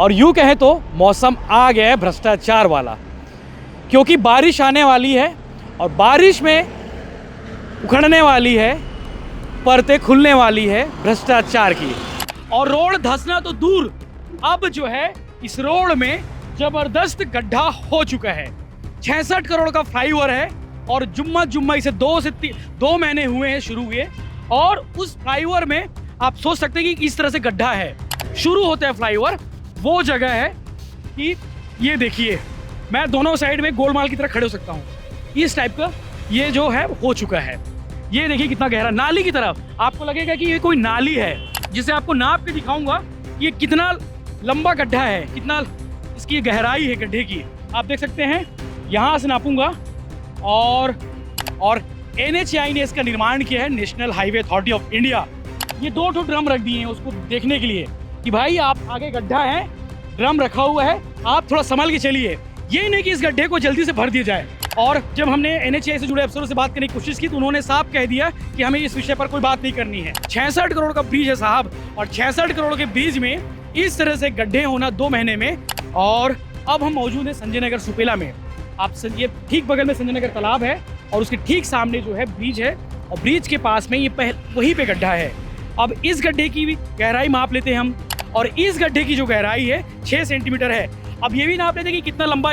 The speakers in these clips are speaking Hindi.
और यूँ कहें तो मौसम आ गया है भ्रष्टाचार वाला, क्योंकि बारिश आने वाली है और बारिश में उखड़ने वाली है, परतें खुलने वाली है भ्रष्टाचार की। और रोड धंसना तो दूर, अब जो है इस रोड में जबरदस्त गड्ढा हो चुका है। 66 करोड़ का फ्लाईओवर है और जुम्मा इसे 2 महीने हुए हैं शुरू हुए, और उस फ्लाईओवर में आप सोच सकते हैं कि इस तरह से गड्ढा है। शुरू होता है फ्लाईओवर, वो जगह है कि ये देखिए, मैं दोनों साइड में गोलमाल की तरह खड़े हो सकता हूँ, इस टाइप का ये जो है हो चुका है। ये देखिए कितना गहरा, नाली की तरफ आपको लगेगा कि ये कोई नाली है, जिसे आपको नाप के दिखाऊंगा ये कितना लंबा गड्ढा है, कितना इसकी गहराई है गड्ढे की। आप देख सकते हैं, यहाँ से नापूंगा। और NHAI ने इसका निर्माण किया है, national highway authority of India. ये 2 ड्रम रख दिए हैं उसको देखने के लिए कि भाई आप आगे गड्ढा है, ड्रम रखा हुआ है, आप थोड़ा संभल के चलिए। ये नहीं कि इस गड्ढे को जल्दी से भर दिया जाए। और जब हमने NHAI से जुड़े अफसरों से बात करने की कोशिश की तो उन्होंने साफ कह दिया कि हमें इस विषय पर कोई बात नहीं करनी है। 66 करोड़ का ब्रिज है साहब, और 66 करोड़ के ब्रिज में इस तरह से गड्ढे होना 2 महीने में। और अब हम मौजूद हैं संजय नगर सुपेला में। आप ये ठीक बगल में संजय नगर तालाब है और उसके ठीक सामने जो है ब्रिज है, और ब्रिज के पास में ये वहीं पे गड्ढा है। अब इस गड्ढे की भी गहराई माप लेते हैं हम, और इस गड्ढे की जो गहराई है 6 सेंटीमीटर है। अब ये भी नाप लेते हैं कि कितना लंबा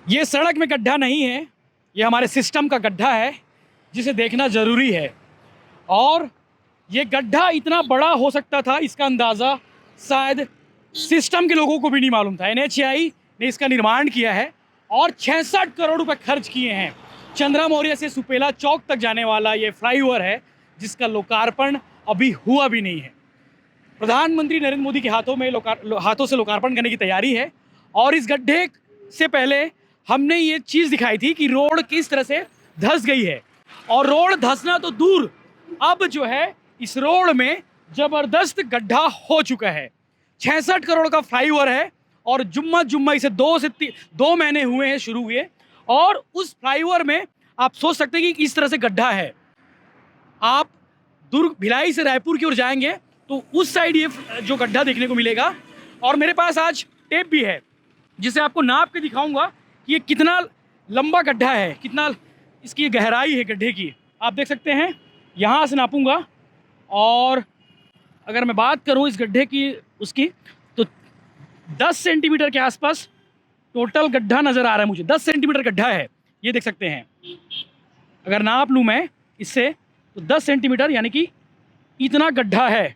ये सड़क में गड्ढा नहीं है, ये हमारे सिस्टम का गड्ढा है, जिसे देखना ज़रूरी है। और ये गड्ढा इतना बड़ा हो सकता था, इसका अंदाज़ा शायद सिस्टम के लोगों को भी नहीं मालूम था। NHAI ने इसका निर्माण किया है और 66 करोड़ रुपए खर्च किए हैं। चंद्रा मौर्य से सुपेला चौक तक जाने वाला ये फ्लाईओवर है, जिसका लोकार्पण अभी हुआ भी नहीं है। प्रधानमंत्री नरेंद्र मोदी के हाथों से लोकार्पण करने की तैयारी है। और इस गड्ढे से पहले हमने ये चीज़ दिखाई थी कि रोड किस तरह से धंस गई है, और रोड धंसना तो दूर, अब जो है इस रोड में जबरदस्त गड्ढा हो चुका है। 66 करोड़ का फ्लाईओवर है और जुम्मा इसे 2 महीने हुए हैं शुरू हुए, और उस फ्लाईओवर में आप सोच सकते हैं कि इस तरह से गड्ढा है। आप दुर्ग भिलाई से रायपुर की ओर जाएंगे तो उस साइड ये जो गड्ढा देखने को मिलेगा। और मेरे पास आज टेप भी है, जिसे आपको नाप के दिखाऊंगा कि ये कितना लंबा गड्ढा है, कितना इसकी गहराई है गड्ढे की। आप देख सकते हैं, यहाँ से नापूंगा। और अगर मैं बात करूँ इस गड्ढे की उसकी, तो 10 सेंटीमीटर के आसपास टोटल गड्ढा नज़र आ रहा है मुझे। 10 सेंटीमीटर गड्ढा है, ये देख सकते हैं। अगर नाप लूँ मैं इससे तो 10 सेंटीमीटर यानी कि इतना गड्ढा है।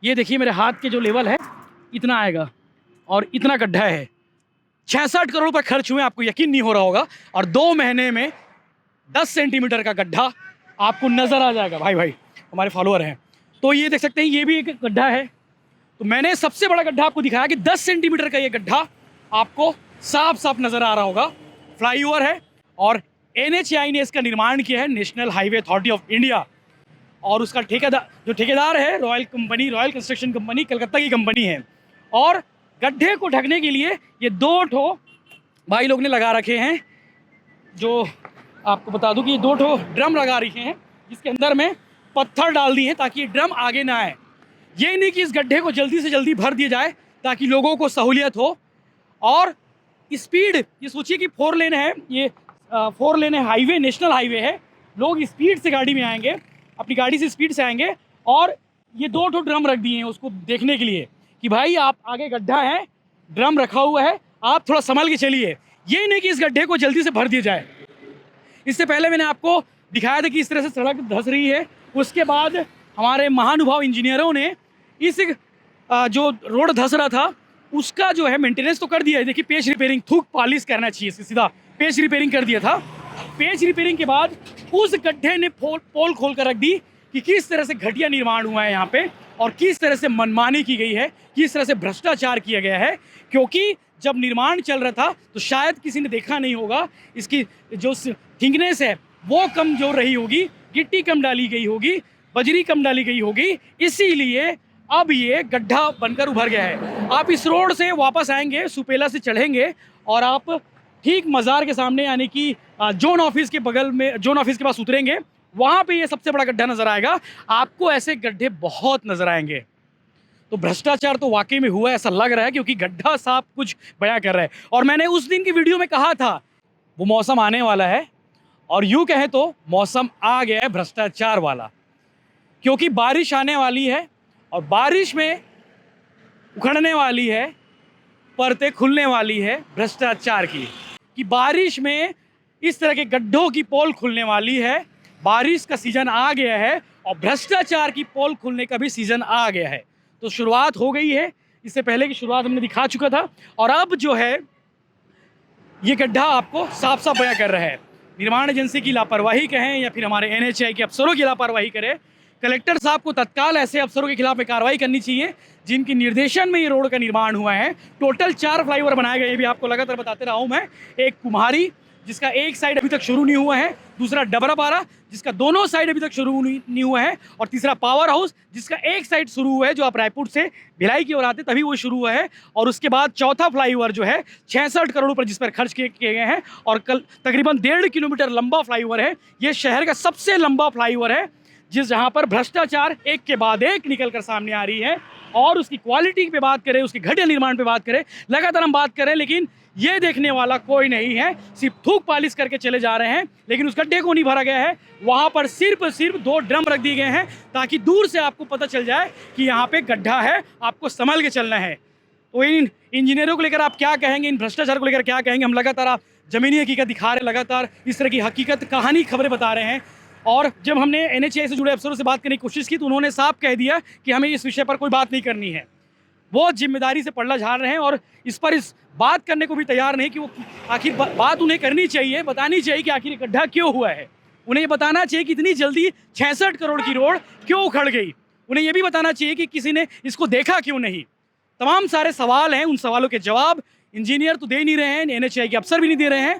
ये देखिए मेरे हाथ के जो लेवल है इतना आएगा, और इतना गड्ढा है। 66 करोड़ रुपये खर्च हुए, आपको यकीन नहीं हो रहा होगा। और 2 महीने में 10 सेंटीमीटर का गड्ढा आपको नज़र आ जाएगा। भाई हमारे फॉलोअर हैं तो ये देख सकते हैं, ये भी एक गड्ढा है। तो मैंने सबसे बड़ा गड्ढा आपको दिखाया कि 10 सेंटीमीटर का ये गड्ढा आपको साफ नज़र आ रहा होगा। फ्लाईओवर है और NHAI ने इसका निर्माण किया है, national highway authority of India. और उसका ठेकेदार है रॉयल कंस्ट्रक्शन कंपनी, कलकत्ता की कंपनी है। और गड्ढे को ढकने के लिए ये 2 भाई लोग ने लगा रखे हैं, जो आपको बता दूं कि ये 2 ड्रम लगा रखे हैं, जिसके अंदर में पत्थर डाल दिए हैं ताकि ये ड्रम आगे ना आए। ये नहीं कि इस गड्ढे को जल्दी से जल्दी भर दिया जाए ताकि लोगों को सहूलियत हो। और स्पीड, ये सोचिए कि 4 लेन है, ये 4 लेन है, हाईवे, नेशनल हाईवे है। लोग स्पीड से गाड़ी में आएंगे, अपनी गाड़ी से स्पीड से आएंगे। और ये 2 ड्रम रख दिए हैं उसको देखने के लिए कि भाई आप आगे गड्ढा है, ड्रम रखा हुआ है, आप थोड़ा संभल के चलिए। ये नहीं कि इस गड्ढे को जल्दी से भर दिया जाए। इससे पहले मैंने आपको दिखाया था कि इस तरह से सड़क धंस रही है। उसके बाद हमारे महानुभाव इंजीनियरों ने इस जो रोड धंस रहा था उसका जो है मेंटेनेंस तो कर दिया है। देखिए पेच रिपेयरिंग, थूक पॉलिश करना चाहिए, सीधा पेच रिपेयरिंग कर दिया था। पेच रिपेयरिंग के बाद उस गड्ढे ने पोल खोल कर रख दी कि किस तरह से घटिया निर्माण हुआ है यहाँ पे, और किस तरह से मनमानी की गई है, किस तरह से भ्रष्टाचार किया गया है। क्योंकि जब निर्माण चल रहा था तो शायद किसी ने देखा नहीं होगा, इसकी जो थिकनेस है वो कम जो रही होगी, गिट्टी कम डाली गई होगी, बजरी कम डाली गई होगी, इसीलिए अब ये गड्ढा बनकर उभर गया है। आप इस रोड से वापस आएंगे, सुपेला से चढ़ेंगे और आप ठीक मज़ार के सामने यानी कि जोन ऑफिस के बगल में, जोन ऑफिस के पास उतरेंगे, वहाँ पे ये सबसे बड़ा गड्ढा नज़र आएगा। आपको ऐसे गड्ढे बहुत नज़र आएंगे। तो भ्रष्टाचार तो वाकई में हुआ ऐसा लग रहा है, क्योंकि गड्ढा साहब कुछ बयां कर रहे हैं। और मैंने उस दिन की वीडियो में कहा था वो मौसम आने वाला है, और यूँ कहें तो मौसम आ गया है भ्रष्टाचार वाला, क्योंकि बारिश आने वाली है और बारिश में उखड़ने वाली है, परतें खुलने वाली है भ्रष्टाचार की, कि बारिश में इस तरह के गड्ढों की पोल खुलने वाली है। बारिश का सीज़न आ गया है और भ्रष्टाचार की पोल खुलने का भी सीज़न आ गया है। तो शुरुआत हो गई है, इससे पहले की शुरुआत हमने दिखा चुका था, और अब जो है ये गड्ढा आपको साफ साफ बयां कर रहा है। निर्माण एजेंसी की लापरवाही कहें या फिर हमारे NHAI के अफसरों की लापरवाही करें, कलेक्टर साहब को तत्काल ऐसे अफसरों के खिलाफ में कार्रवाई करनी चाहिए जिनके निर्देशन में ये रोड का निर्माण हुआ है। टोटल 4 फ्लाईओवर बनाए गए, ये भी आपको लगातार बताते रहा हूँ मैं। एक कुम्हारी जिसका एक साइड अभी तक शुरू नहीं हुआ है, दूसरा डबरापारा जिसका दोनों साइड अभी तक शुरू नहीं हुआ है, और तीसरा पावर हाउस जिसका एक साइड शुरू हुआ है, जो आप रायपुर से भिलाई की ओर आते तभी वो शुरू हुआ है। और उसके बाद चौथा फ्लाईओवर जो है 66 करोड़ रुपये जिस पर खर्च किए गए हैं, और कल तकरीबन 1.5 किलोमीटर लंबा फ्लाईओवर है। ये शहर का सबसे लंबा फ्लाईओवर है, जहाँ पर भ्रष्टाचार एक के बाद एक निकल कर सामने आ रही है। और उसकी क्वालिटी पे बात करें, उसके घटिया निर्माण पे बात करें, लगातार हम बात करें, लेकिन ये देखने वाला कोई नहीं है। सिर्फ थूक पालिश करके चले जा रहे हैं, लेकिन उस गड्ढे को नहीं भरा गया है। वहाँ पर सिर्फ 2 ड्रम रख दिए गए हैं ताकि दूर से आपको पता चल जाए कि यहाँ पे गड्ढा है, आपको संभल के चलना है। तो इन इंजीनियरों को लेकर आप क्या कहेंगे, इन भ्रष्टाचार को लेकर क्या कहेंगे? हम लगातार आप ज़मीनी हकीकत दिखा रहे हैं, लगातार इस तरह की हकीकत कहानी खबरें बता रहे हैं। और जब हमने NHAI से जुड़े अफसरों से बात करने की कोशिश की तो उन्होंने साफ कह दिया कि हमें इस विषय पर कोई बात नहीं करनी है। वो जिम्मेदारी से पल्ला झाड़ रहे हैं और इस बात करने को भी तैयार नहीं कि वो आखिर बात उन्हें करनी चाहिए, बतानी चाहिए कि आखिर गड्ढा क्यों हुआ है। उन्हें ये बताना चाहिए कि इतनी जल्दी 66 करोड़ की रोड क्यों उखड़ गई। उन्हें ये भी बताना चाहिए कि किसी ने इसको देखा क्यों नहीं। तमाम सारे सवाल हैं, उन सवालों के जवाब इंजीनियर तो दे नहीं रहे हैं, NHAI के अफसर भी नहीं दे रहे हैं।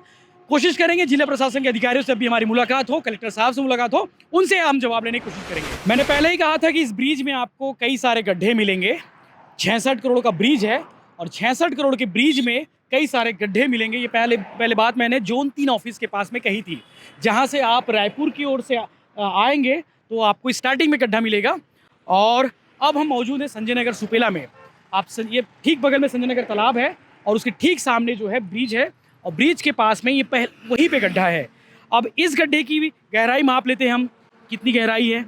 कोशिश करेंगे जिला प्रशासन के अधिकारियों से भी हमारी मुलाकात हो, कलेक्टर साहब से मुलाकात हो, उनसे हम जवाब लेने की कोशिश करेंगे। मैंने पहले ही कहा था कि इस ब्रिज में आपको कई सारे गड्ढे मिलेंगे। 66 करोड़ का ब्रिज है और 66 करोड़ के ब्रिज में कई सारे गड्ढे मिलेंगे। ये पहले बात मैंने जोन 3 ऑफिस के पास में कही थी, जहाँ से आप रायपुर की ओर से आएंगे तो आपको स्टार्टिंग में गड्ढा मिलेगा। और अब हम मौजूद हैं संजय नगर सुपेला में। ये ठीक बगल में संजय नगर तालाब है और उसके ठीक सामने जो है ब्रिज है, और ब्रिज के पास में ये वहीं पे गड्ढा है। अब इस गड्ढे की भी गहराई माप लेते हैं हम, कितनी गहराई है।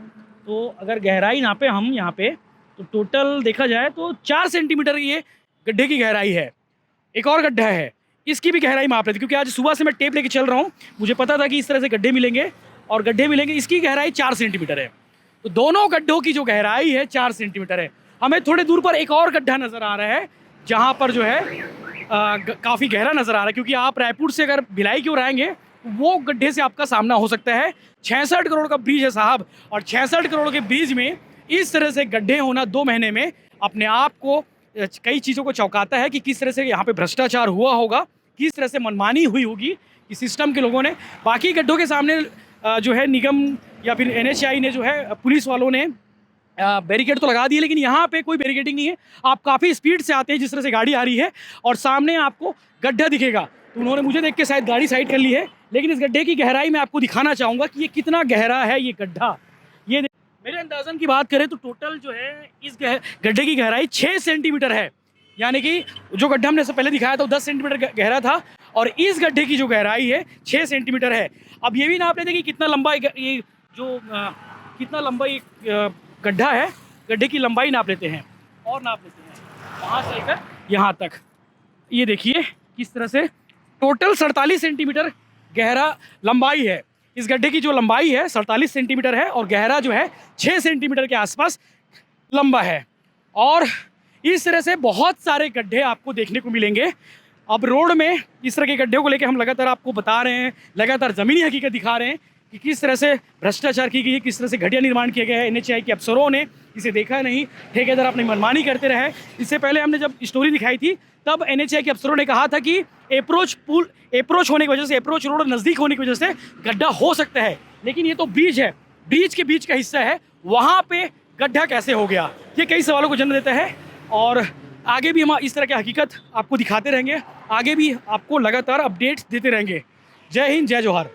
तो अगर गहराई नापे हम यहाँ पे, तो टोटल देखा जाए तो 4 सेंटीमीटर ये गड्ढे की गहराई है। एक और गड्ढा है, इसकी भी गहराई माप लेते, क्योंकि आज सुबह से मैं टेप लेके चल रहा हूँ, मुझे पता था कि इस तरह से गड्ढे मिलेंगे और गड्ढे मिलेंगे। इसकी गहराई 4 सेंटीमीटर है। तो दोनों गड्ढों की जो गहराई है 4 सेंटीमीटर है। हमें थोड़े दूर पर एक और गड्ढा नज़र आ रहा है, जहाँ पर जो है काफ़ी गहरा नज़र आ रहा है, क्योंकि आप रायपुर से अगर भिलाई की ओर आएंगे वो गड्ढे से आपका सामना हो सकता है। 66 करोड़ का ब्रिज है साहब, और 66 करोड़ के ब्रिज में इस तरह से गड्ढे होना 2 महीने में अपने आप को कई चीज़ों को चौंकाता है कि किस तरह से यहाँ पे भ्रष्टाचार हुआ होगा, किस तरह से मनमानी हुई होगी कि सिस्टम के लोगों ने। बाकी गड्ढों के सामने जो है निगम या फिर NHAI ने जो है पुलिस वालों ने बैरिकेड तो लगा दिए, लेकिन यहाँ पे कोई बैरिकेडिंग नहीं है। आप काफ़ी स्पीड से आते हैं, जिस तरह से गाड़ी आ रही है और सामने आपको गड्ढा दिखेगा, तो उन्होंने मुझे देख के शायद गाड़ी साइड कर ली है। लेकिन इस गड्ढे की गहराई मैं आपको दिखाना चाहूँगा कि ये कितना गहरा है ये गड्ढा। ये मेरे अंदाज़न की बात करें तो टोटल जो है इस गड्ढे की गहराई 6 सेंटीमीटर है, यानी कि जो गड्ढा हमने से पहले दिखाया था वो 10 सेंटीमीटर गहरा था, और इस गड्ढे की जो गहराई है 6 सेंटीमीटर है। अब ये भी नाप लेते कि कितना लंबा ये जो कितना लंबा ये गड्ढा है, गड्ढे की लंबाई नाप लेते हैं और नाप लेते हैं वहाँ से लेकर यहाँ तक। ये देखिए किस तरह से टोटल 47 सेंटीमीटर गहरा लंबाई है। इस गड्ढे की जो लंबाई है 47 सेंटीमीटर है और गहरा जो है 6 सेंटीमीटर के आसपास लंबा है। और इस तरह से बहुत सारे गड्ढे आपको देखने को मिलेंगे। अब रोड में इस तरह के गड्ढे को लेकर हम लगातार आपको बता रहे हैं, लगातार ज़मीनी हकीकत दिखा रहे हैं कि किस तरह से भ्रष्टाचार की गई है, किस तरह से घटिया निर्माण किया गया है। NHAI के अफसरों ने इसे देखा नहीं, ठेकेदार अपनी मनमानी करते रहे। इससे पहले हमने जब स्टोरी दिखाई थी तब NHAI के अफसरों ने कहा था कि अप्रोच होने की वजह से, अप्रोच रोड नज़दीक होने की वजह से गड्ढा हो सकता है, लेकिन ये तो ब्रिज है, ब्रिज के बीच का हिस्सा है, वहाँ पे गड्ढा कैसे हो गया? ये कई सवालों को जन्म देता है। और आगे भी हम इस तरह की हकीकत आपको दिखाते रहेंगे, आगे भी आपको लगातार अपडेट्स देते रहेंगे। जय हिंद, जय जोहार।